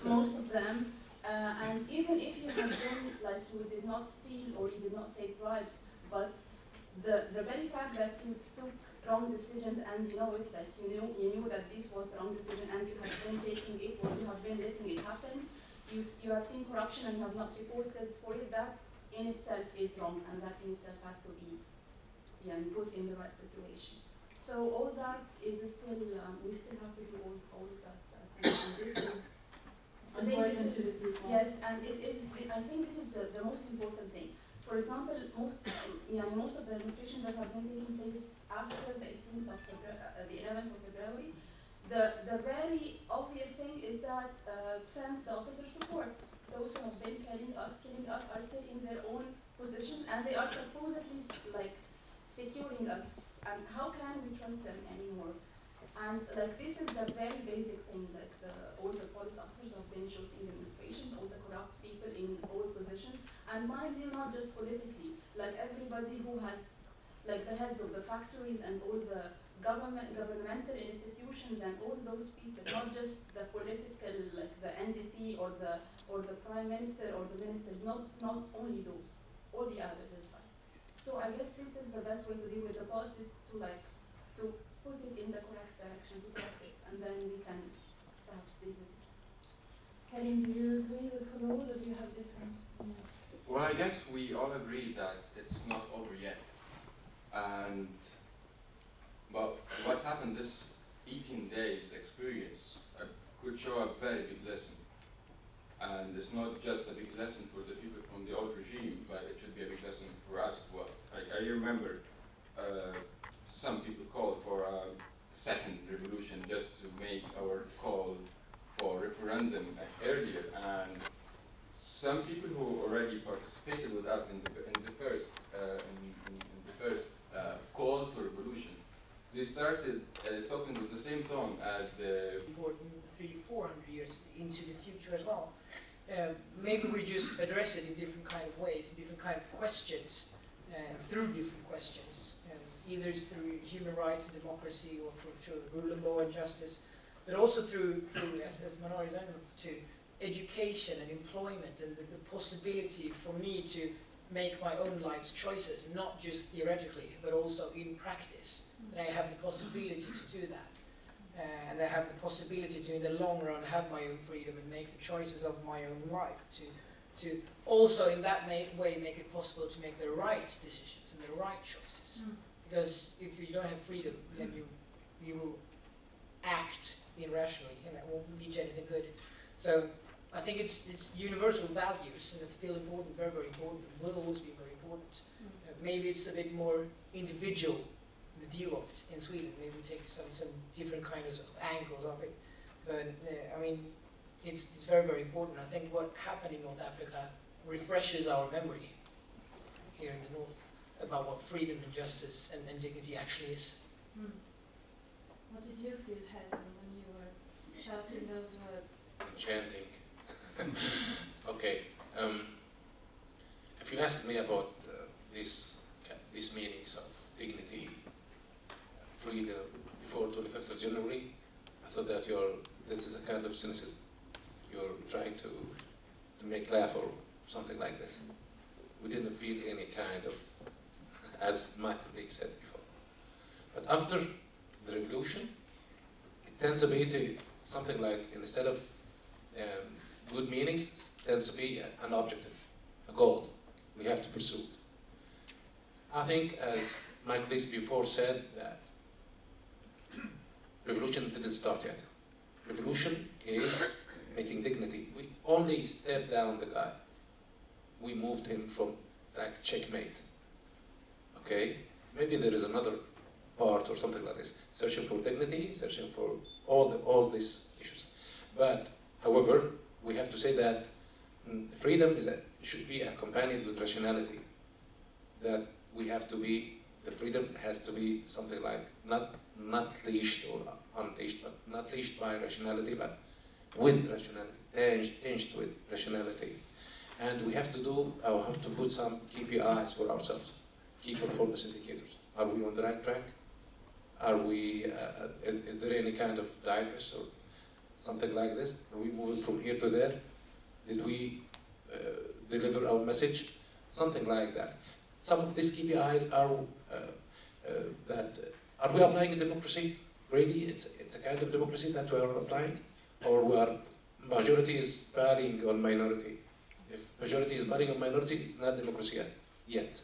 most of them. And even if you have been, like, you did not steal or you did not take bribes, but the very fact that you took wrong decisions and you know it, like you knew that this was the wrong decision and you have been taking it or you have been letting it happen, you have seen corruption and you have not reported for it, that in itself is wrong, and that in itself has to be put in the right situation. So all that is still, we still have to do all of that. And this is important to the people. Yes, and it is. I think this is the most important thing. For example, most of the demonstrations that have been taking place after the 11th of February, the very obvious thing is that the officers support those who have been killing us are still in their own positions, and they are supposedly like securing us. And how can we trust them anymore? And like this is the very basic thing that all the police officers have been shooting demonstrations, all the corrupt people in all positions, and mind you, not just politically, like everybody who has, like the heads of the factories and all the governmental institutions and all those people, not just the political, like the NDP or the prime minister or the ministers, not only those, all the others as well. So I guess this is the best way to deal with the past, is to put it in the correct direction, to correct it, and then we can perhaps deal with it. Karim, do you agree with Khulud, or do you have different? Well, I guess we all agree that it's not over yet. But what happened this 18 days experience could show a very big lesson. And it's not just a big lesson for the people from the old regime, but it should be a big lesson for us as well. Like I remember some people called for a second revolution just to make our call for referendum earlier. And some people who already participated with us in the first call for revolution, they started talking with the same tone as the important 300-400 years into the future as well. Maybe we just address it in different kind of ways, different kind of questions, through different questions, either through human rights and democracy, or through rule of law and justice, but also through as Manar is to education and employment, and the possibility for me to make my own life's choices, not just theoretically, but also in practice. That I have the possibility to do that. And I have the possibility to, in the long run, have my own freedom and make the choices of my own life. To also, in that way, make it possible to make the right decisions and the right choices. Because if you don't have freedom, then you will act irrationally, and that won't lead to anything good. So I think it's universal values, and it's still important, very, very important, and will always be very important. Maybe it's a bit more individual, the view of it in Sweden. Maybe we take some different kinds of angles of it. But I mean, it's very, very important. I think what happened in North Africa refreshes our memory here in the North about what freedom and justice and dignity actually is. What did you feel, Hazel, when you were shouting those words? Chanting. Okay. If you asked me about these meanings of dignity, freedom before 25th of January, I thought that this is a kind of cynicism. You're trying to make laugh or something like this. We didn't feel any kind of, as my colleague said before. But after the revolution, it tends to be something like, instead of good meanings, it tends to be an objective, a goal we have to pursue. I think, as my colleagues before said, that revolution didn't start yet. Revolution is making dignity. We only stepped down the guy. We moved him from like checkmate. Okay? Maybe there is another part or something like this. Searching for dignity, searching for all these issues. But, however, we have to say that freedom should be accompanied with rationality. That we have to be, the freedom has to be something like not leashed or unleashed, but not leashed by rationality, but with rationality, tinged with rationality. And we have to put some KPIs for ourselves, key performance indicators. Are we on the right track? Are we, is there any kind of diagnosis or Something like this. Are we moving from here to there? Did we deliver our message? Something like that. Some of these KPIs are are we applying democracy? Really, it's a kind of democracy that we are applying, or we are majority is bearing on minority. If majority is bearing on minority, it's not democracy yet.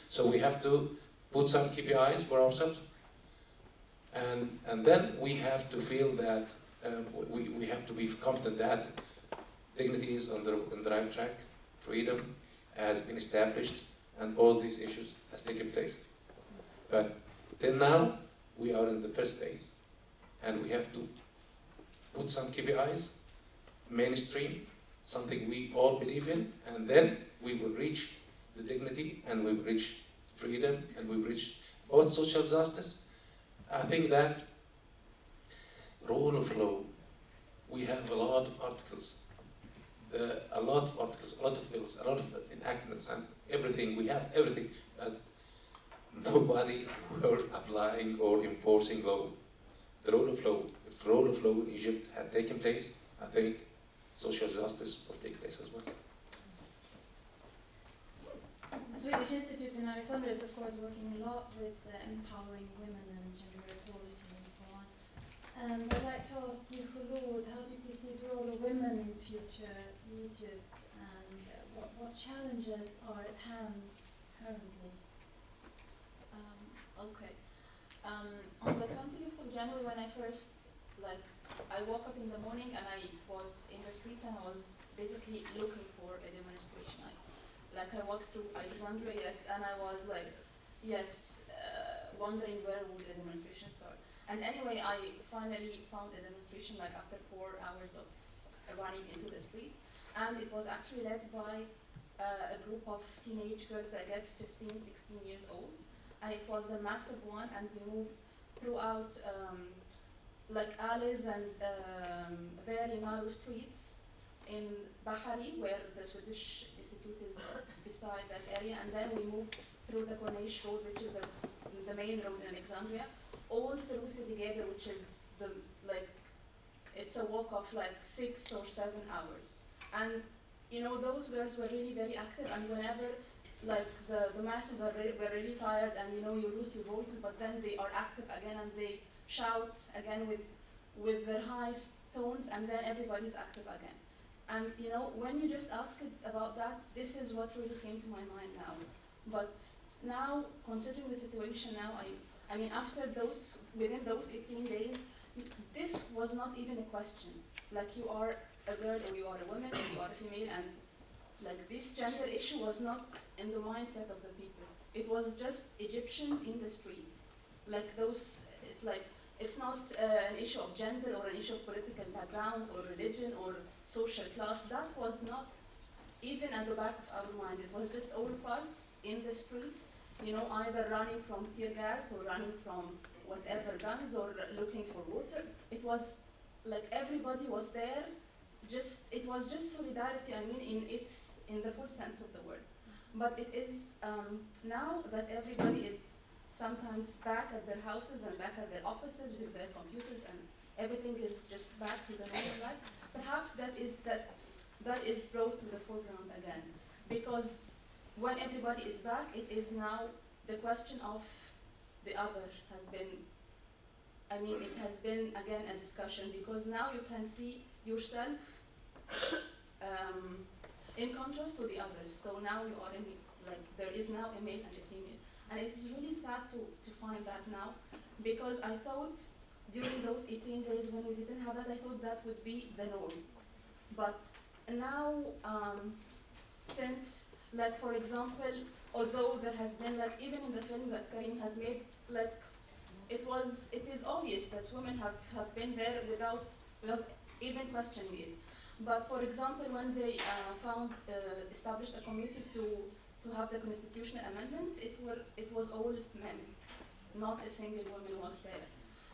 So we have to put some KPIs for ourselves, and then we have to feel that we have to be confident that dignity is on the right track, freedom has been established, and all these issues has taken place. But till now, we are in the first phase, and we have to put some KPIs, mainstream, something we all believe in, and then we will reach the dignity, and we will reach freedom, and we will reach both social justice. I think that rule of law, we have a lot of articles, a lot of bills, a lot of enactments, and everything. We have everything, but nobody were applying or enforcing law. The rule of law, if rule of law in Egypt had taken place, I think social justice will take place as well. The Swedish Institute in Alexandria is, of course, working a lot with empowering women and gender equality and so on. And I'd like to ask you, Lord, how do you perceive the role of women in future Egypt, and what challenges are at hand currently? Okay. On the 20th of January, when I first, I woke up in the morning and I was in the streets and I was basically looking for a demonstration. I walked through Alexandria, yes, and I was wondering where would the demonstration start. And anyway, I finally found a demonstration after 4 hours of running into the streets, and it was actually led by a group of teenage girls, I guess 15, 16 years old. And it was a massive one, and we moved throughout alleys and very narrow streets in Bahari, where the Swedish Institute is beside that area, and then we moved through the Corniche Road, which is the main road in Alexandria, all through City Gateway, which is it's a walk of 6 or 7 hours. And those girls were really very active, and whenever the masses were really tired, and you lose your voices, but then they are active again and they shout again with their high tones, and then everybody's active again. And when you just asked about that, this is what really came to my mind now. But now, considering the situation now, I mean, within those 18 days, this was not even a question. You are a girl, or you are a woman, or you are a female, and this gender issue was not in the mindset of the people. It was just Egyptians in the streets. It's not an issue of gender or an issue of political background or religion or social class. That was not even at the back of our minds. It was just all of us in the streets, either running from tear gas or running from whatever guns or looking for water. It was everybody was there. It was just solidarity, I mean, in the full sense of the word. But it is now that everybody is sometimes back at their houses and back at their offices with their computers, and everything is just back to the normal life, perhaps that is brought to the foreground again. Because when everybody is back, it is now the question of the other has been, it has been again a discussion, because now you can see yourself in contrast to the others. So now you are there is now a male and a female. And it's really sad to find that now, because I thought during those 18 days when we didn't have that, I thought that would be the norm. But now, since, for example, although there has been, even in the film that Karim has made, it is obvious that women have been there without even questioning it. But for example, when they established a committee to have the constitutional amendments, it was all men. Not a single woman was there.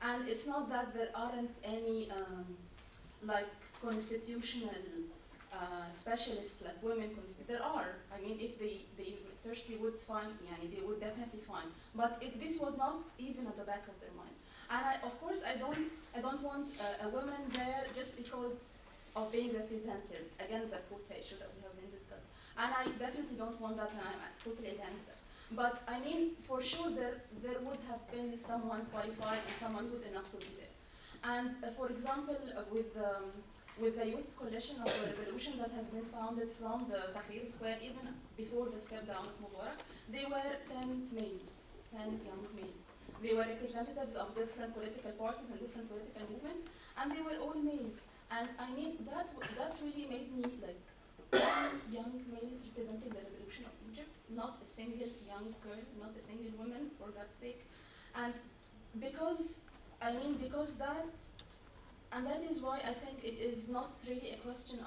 And it's not that there aren't any constitutional specialists women. There are. I mean, if they research, they would find, they would definitely find. But this was not even at the back of their minds. And of course, I don't want a woman there just because of being represented. Again, the quota issue that we have been discussing. And I definitely don't want that, and I'm totally against that. But I mean, for sure, there would have been someone qualified and someone good enough to be there. And for example, with the Youth Coalition of the Revolution that has been founded from the Tahrir Square, even before the step down of Mubarak, they were 10 males, 10 young males. They were representatives of different political parties and different political movements, and they were all males. And I mean, that really made me like, young males representing the revolution of Egypt, not a single young girl, not a single woman, for God's sake. And because that, and that is why I think it is not really a question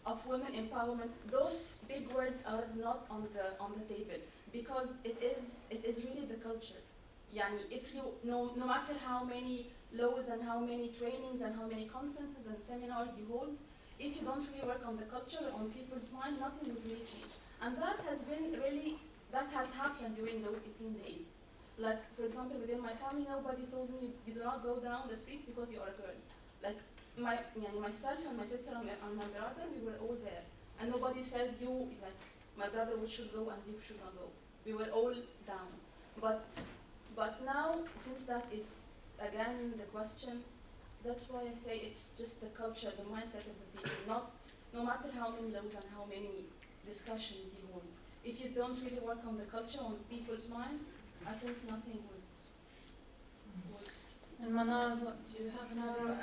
of women empowerment. Those big words are not on the table, because it is really the culture. Yani, if you no matter how many laws and how many trainings and how many conferences and seminars you hold, if you don't really work on the culture, on people's mind, nothing will really change. And that has happened during those 18 days. Like, for example, within my family, nobody told me, you do not go down the streets because you are a girl. Like, myself and my sister and my brother, we were all there. And nobody said, my brother should go and you should not go. We were all down. But now, since that is, again, the question, that's why I say it's just the culture, the mindset of the people, no matter how many laws and how many discussions you want. If you don't really work on the culture, on people's mind, I think nothing would. And Manar, do you have another